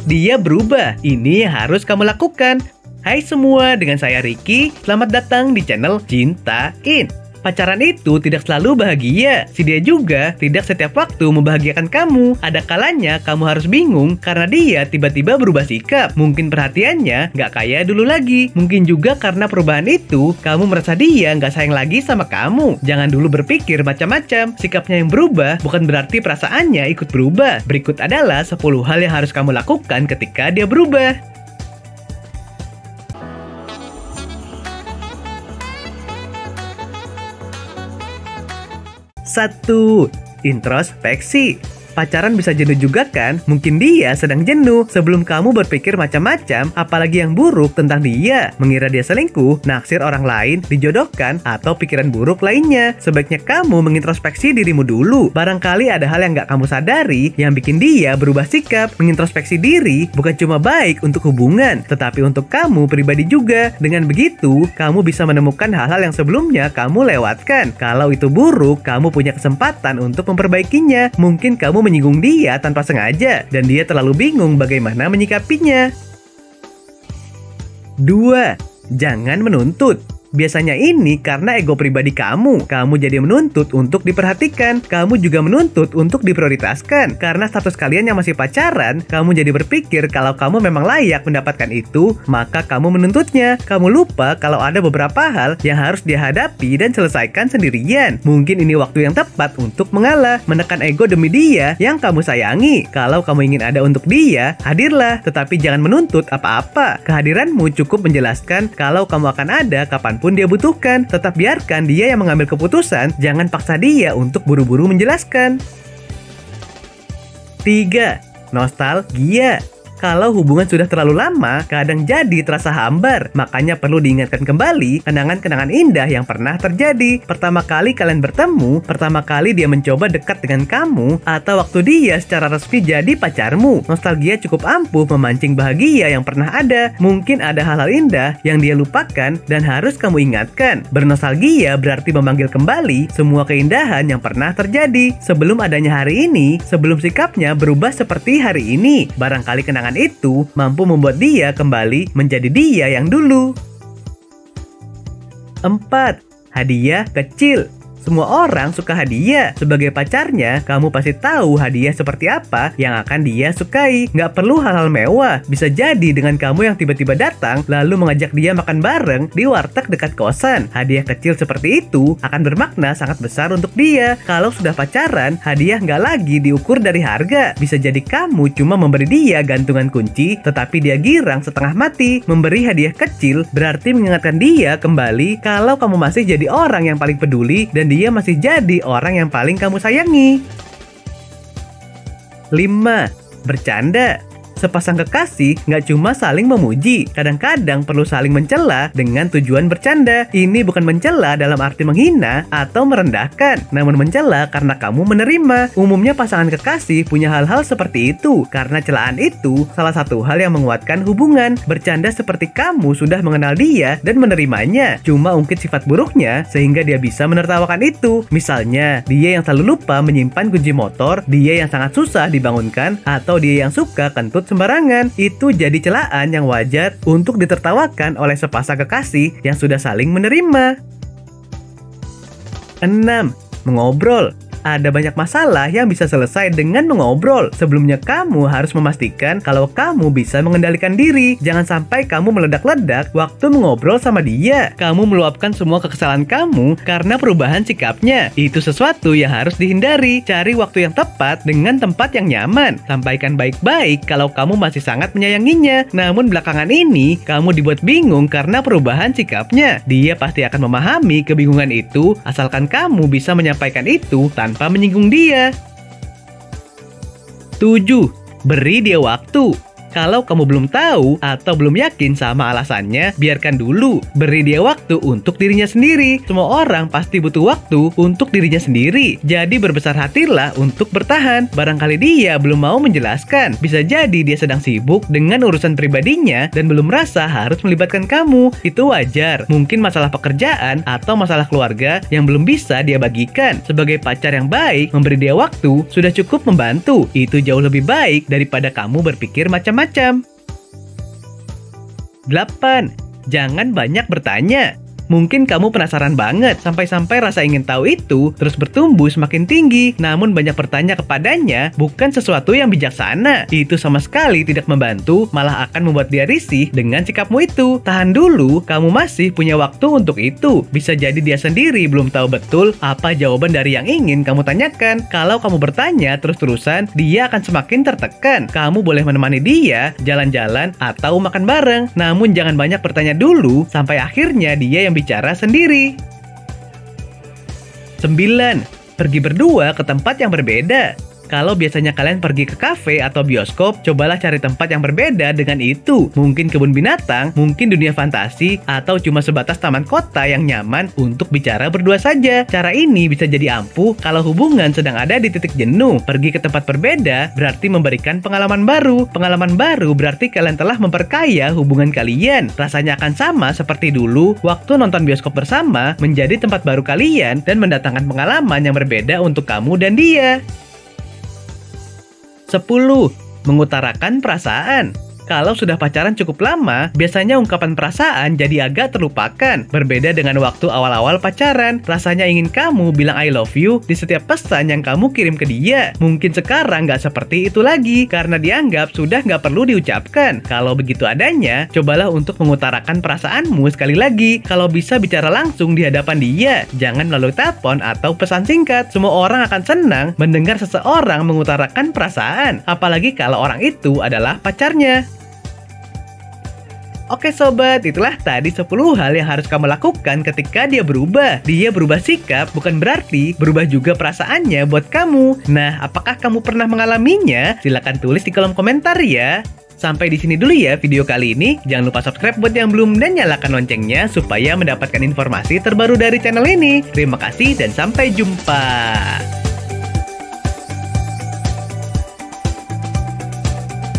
Dia berubah. Ini yang harus kamu lakukan. Hai semua, dengan saya Ricky. Selamat datang di channel Cintain. Pacaran itu tidak selalu bahagia. Si dia juga tidak setiap waktu membahagiakan kamu. Ada kalanya kamu harus bingung karena dia tiba-tiba berubah sikap. Mungkin perhatiannya nggak kayak dulu lagi. Mungkin juga karena perubahan itu, kamu merasa dia nggak sayang lagi sama kamu. Jangan dulu berpikir macam-macam. Sikapnya yang berubah bukan berarti perasaannya ikut berubah. Berikut adalah 10 hal yang harus kamu lakukan ketika dia berubah. 1. Introspeksi. Pacaran bisa jenuh juga kan? Mungkin dia sedang jenuh. Sebelum kamu berpikir macam-macam, apalagi yang buruk tentang dia, mengira dia selingkuh, naksir orang lain, dijodohkan, atau pikiran buruk lainnya, sebaiknya kamu mengintrospeksi dirimu dulu. Barangkali ada hal yang nggak kamu sadari yang bikin dia berubah sikap. Mengintrospeksi diri bukan cuma baik untuk hubungan, tetapi untuk kamu pribadi juga. Dengan begitu, kamu bisa menemukan hal-hal yang sebelumnya kamu lewatkan. Kalau itu buruk, kamu punya kesempatan untuk memperbaikinya. Mungkin kamu menyinggung dia tanpa sengaja, dan dia terlalu bingung bagaimana menyikapinya. 2. Jangan menuntut. Biasanya ini karena ego pribadi kamu. Kamu jadi menuntut untuk diperhatikan. Kamu juga menuntut untuk diprioritaskan. Karena status kalian yang masih pacaran, kamu jadi berpikir kalau kamu memang layak mendapatkan itu, maka kamu menuntutnya. Kamu lupa kalau ada beberapa hal yang harus dia hadapi dan selesaikan sendirian. Mungkin ini waktu yang tepat untuk mengalah, menekan ego demi dia yang kamu sayangi. Kalau kamu ingin ada untuk dia, hadirlah. Tetapi jangan menuntut apa-apa. Kehadiranmu cukup menjelaskan kalau kamu akan ada kapan pun dia butuhkan. Tetap biarkan dia yang mengambil keputusan. Jangan paksa dia untuk buru-buru menjelaskan. 3. Nostalgia. Kalau hubungan sudah terlalu lama, kadang jadi terasa hambar. Makanya perlu diingatkan kembali kenangan-kenangan indah yang pernah terjadi. Pertama kali kalian bertemu, pertama kali dia mencoba dekat dengan kamu, atau waktu dia secara resmi jadi pacarmu. Nostalgia cukup ampuh memancing bahagia yang pernah ada. Mungkin ada hal-hal indah yang dia lupakan dan harus kamu ingatkan. Bernostalgia berarti memanggil kembali semua keindahan yang pernah terjadi. Sebelum adanya hari ini, sebelum sikapnya berubah seperti hari ini. Barangkali kenangan itu mampu membuat dia kembali menjadi dia yang dulu. 4. Hadiah kecil. Semua orang suka hadiah. Sebagai pacarnya, kamu pasti tahu hadiah seperti apa yang akan dia sukai. Nggak perlu hal-hal mewah. Bisa jadi dengan kamu yang tiba-tiba datang, lalu mengajak dia makan bareng di warteg dekat kosan. Hadiah kecil seperti itu akan bermakna sangat besar untuk dia. Kalau sudah pacaran, hadiah nggak lagi diukur dari harga. Bisa jadi kamu cuma memberi dia gantungan kunci, tetapi dia girang setengah mati. Memberi hadiah kecil berarti mengingatkan dia kembali kalau kamu masih jadi orang yang paling peduli dan dia masih jadi orang yang paling kamu sayangi. 5. Bercanda. Sepasang kekasih nggak cuma saling memuji, kadang-kadang perlu saling mencela dengan tujuan bercanda. Ini bukan mencela dalam arti menghina atau merendahkan, namun mencela karena kamu menerima. Umumnya pasangan kekasih punya hal-hal seperti itu, karena celaan itu salah satu hal yang menguatkan hubungan. Bercanda seperti kamu sudah mengenal dia dan menerimanya, cuma ungkit sifat buruknya sehingga dia bisa menertawakan itu. Misalnya, dia yang selalu lupa menyimpan kunci motor, dia yang sangat susah dibangunkan, atau dia yang suka kentut sembarangan. Itu jadi celaan yang wajar untuk ditertawakan oleh sepasang kekasih yang sudah saling menerima. 6. Mengobrol. Ada banyak masalah yang bisa selesai dengan mengobrol. Sebelumnya kamu harus memastikan kalau kamu bisa mengendalikan diri. Jangan sampai kamu meledak-ledak waktu mengobrol sama dia. Kamu meluapkan semua kekesalan kamu karena perubahan sikapnya. Itu sesuatu yang harus dihindari. Cari waktu yang tepat dengan tempat yang nyaman. Sampaikan baik-baik kalau kamu masih sangat menyayanginya. Namun belakangan ini kamu dibuat bingung karena perubahan sikapnya. Dia pasti akan memahami kebingungan itu asalkan kamu bisa menyampaikan itu tanpa menyinggung dia. 7. Beri dia waktu. Kalau kamu belum tahu atau belum yakin sama alasannya, biarkan dulu. Beri dia waktu untuk dirinya sendiri. Semua orang pasti butuh waktu untuk dirinya sendiri. Jadi berbesar hatilah untuk bertahan. Barangkali dia belum mau menjelaskan. Bisa jadi dia sedang sibuk dengan urusan pribadinya dan belum merasa harus melibatkan kamu. Itu wajar. Mungkin masalah pekerjaan atau masalah keluarga yang belum bisa dia bagikan. Sebagai pacar yang baik, memberi dia waktu sudah cukup membantu. Itu jauh lebih baik daripada kamu berpikir macam-macam. bermacam-macam. 8. Jangan banyak bertanya. Mungkin kamu penasaran banget, sampai-sampai rasa ingin tahu itu terus bertumbuh semakin tinggi. Namun banyak bertanya kepadanya bukan sesuatu yang bijaksana. Itu sama sekali tidak membantu, malah akan membuat dia risih dengan sikapmu itu. Tahan dulu, kamu masih punya waktu untuk itu. Bisa jadi dia sendiri belum tahu betul apa jawaban dari yang ingin kamu tanyakan. Kalau kamu bertanya terus-terusan, dia akan semakin tertekan. Kamu boleh menemani dia, jalan-jalan, atau makan bareng. Namun jangan banyak bertanya dulu, sampai akhirnya dia yang bicara sendiri. 9. Pergi berdua ke tempat yang berbeda. Kalau biasanya kalian pergi ke kafe atau bioskop, cobalah cari tempat yang berbeda dengan itu. Mungkin kebun binatang, mungkin dunia fantasi, atau cuma sebatas taman kota yang nyaman untuk bicara berdua saja. Cara ini bisa jadi ampuh kalau hubungan sedang ada di titik jenuh. Pergi ke tempat berbeda berarti memberikan pengalaman baru. Pengalaman baru berarti kalian telah memperkaya hubungan kalian. Rasanya akan sama seperti dulu waktu nonton bioskop bersama, menjadi tempat baru kalian dan mendatangkan pengalaman yang berbeda untuk kamu dan dia. 10. Mengutarakan perasaan. Kalau sudah pacaran cukup lama, biasanya ungkapan perasaan jadi agak terlupakan. Berbeda dengan waktu awal-awal pacaran, rasanya ingin kamu bilang I love you di setiap pesan yang kamu kirim ke dia. Mungkin sekarang nggak seperti itu lagi, karena dianggap sudah nggak perlu diucapkan. Kalau begitu adanya, cobalah untuk mengutarakan perasaanmu sekali lagi. Kalau bisa bicara langsung di hadapan dia, jangan melalui telepon atau pesan singkat. Semua orang akan senang mendengar seseorang mengutarakan perasaan, apalagi kalau orang itu adalah pacarnya. Oke sobat, itulah tadi 10 hal yang harus kamu lakukan ketika dia berubah. Dia berubah sikap bukan berarti berubah juga perasaannya buat kamu. Nah, apakah kamu pernah mengalaminya? Silahkan tulis di kolom komentar ya. Sampai di sini dulu ya video kali ini. Jangan lupa subscribe buat yang belum dan nyalakan loncengnya supaya mendapatkan informasi terbaru dari channel ini. Terima kasih dan sampai jumpa.